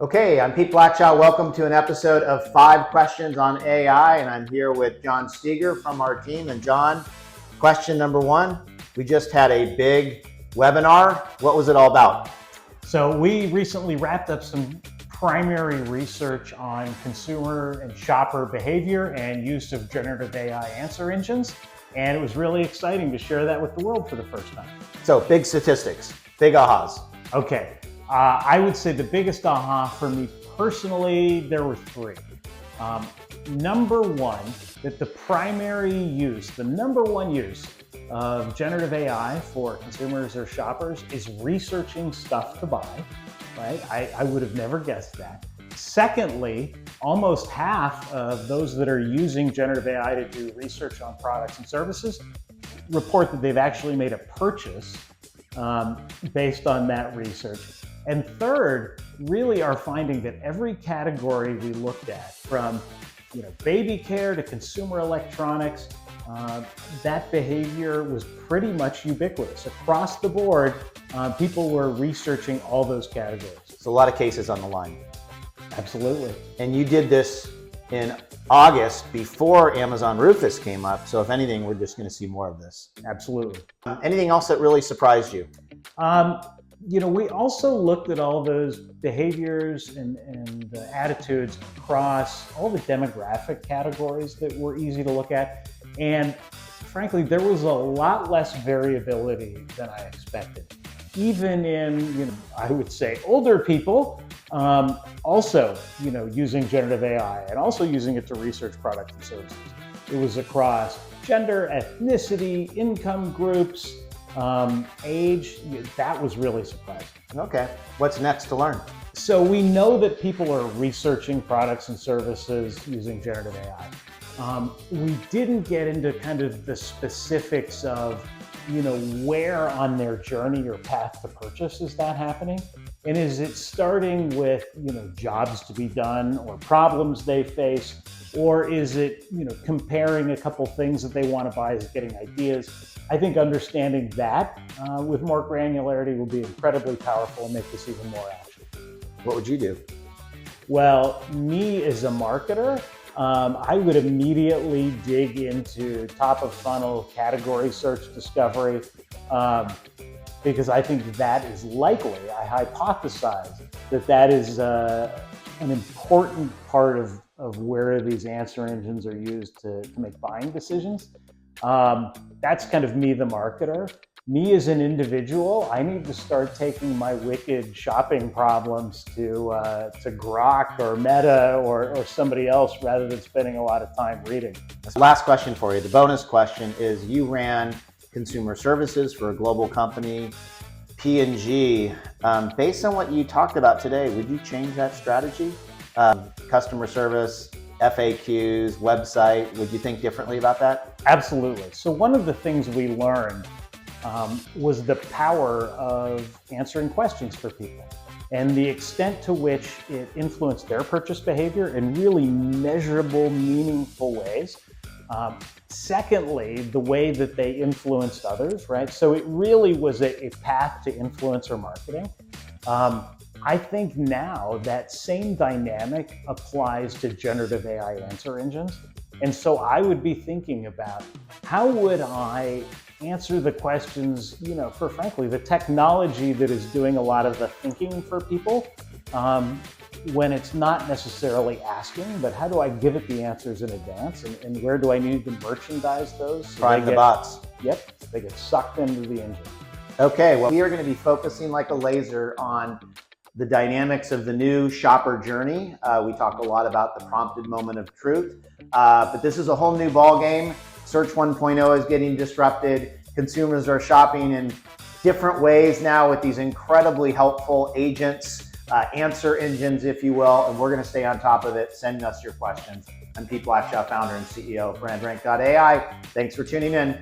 Okay, I'm Pete Blackshaw. Welcome to an episode of 5 Questions on AI, and I'm here with John Stieger from our team. And John, question number 1, we just had a big webinar. What was it all about? So we recently wrapped up some primary research on consumer and shopper behavior and use of generative AI answer engines. And it was really exciting to share that with the world for the first time. So big statistics, big ahas. Okay. I would say the biggest aha for me personally, there were 3. Number 1, that the number one use of generative AI for consumers or shoppers is researching stuff to buy, right? I would have never guessed that. Secondly, almost half of those that are using generative AI to do research on products and services report that they've actually made a purchase based on that research. And third, really are finding that every category we looked at, from baby care to consumer electronics, that behavior was pretty much ubiquitous. Across the board, people were researching all those categories. So a lot of cases on the line. Absolutely. And you did this in August before Amazon Rufus came up. So if anything, we're just going to see more of this. Absolutely. Anything else that really surprised you? We also looked at all those behaviors and attitudes across all the demographic categories that were easy to look at. And frankly, there was a lot less variability than I expected. Even in, I would say older people, also, using generative AI and also using it to research products and services. It was across gender, ethnicity, income groups, age. That was really surprising. Okay, what's next to learn? So we know that people are researching products and services using generative AI. We didn't get into kind of the specifics of, where on their journey or path to purchase is that happening? And is it starting with, jobs to be done or problems they face? Or is it, comparing a couple things that they want to buy as getting ideas? I think understanding that with more granularity will be incredibly powerful and make this even more actionable. What would you do? Well, me as a marketer, I would immediately dig into top of funnel category search discovery, because I think that is likely, I hypothesize that is an important part of where these answer engines are used to make buying decisions. That's kind of me, the marketer. Me as an individual, I need to start taking my wicked shopping problems to Grok or Meta or somebody else rather than spending a lot of time reading. Last question for you. The bonus question is, you ran consumer services for a global company, P&G. Based on what you talked about today, would you change that strategy? Customer service, FAQs, website, would you think differently about that? Absolutely. So one of the things we learned was the power of answering questions for people and the extent to which it influenced their purchase behavior in really measurable, meaningful ways. Secondly, the way that they influenced others, right? So it really was a path to influencer marketing. I think now that same dynamic applies to generative AI answer engines. And so I would be thinking about, how would I answer the questions, for frankly, the technology that is doing a lot of the thinking for people, when it's not necessarily asking, but how do I give it the answers in advance, and where do I need to merchandise those? So Prime the bots. Yep, they get sucked into the engine. Okay, well, we are going to be focusing like a laser on the dynamics of the new shopper journey. We talk a lot about the prompted moment of truth, but this is a whole new ball game. Search 1.0 is getting disrupted. Consumers are shopping in different ways now with these incredibly helpful agents, answer engines, if you will, and we're going to stay on top of it. Send us your questions. I'm Pete Blackshaw, founder and CEO of BrandRank.AI. Thanks for tuning in.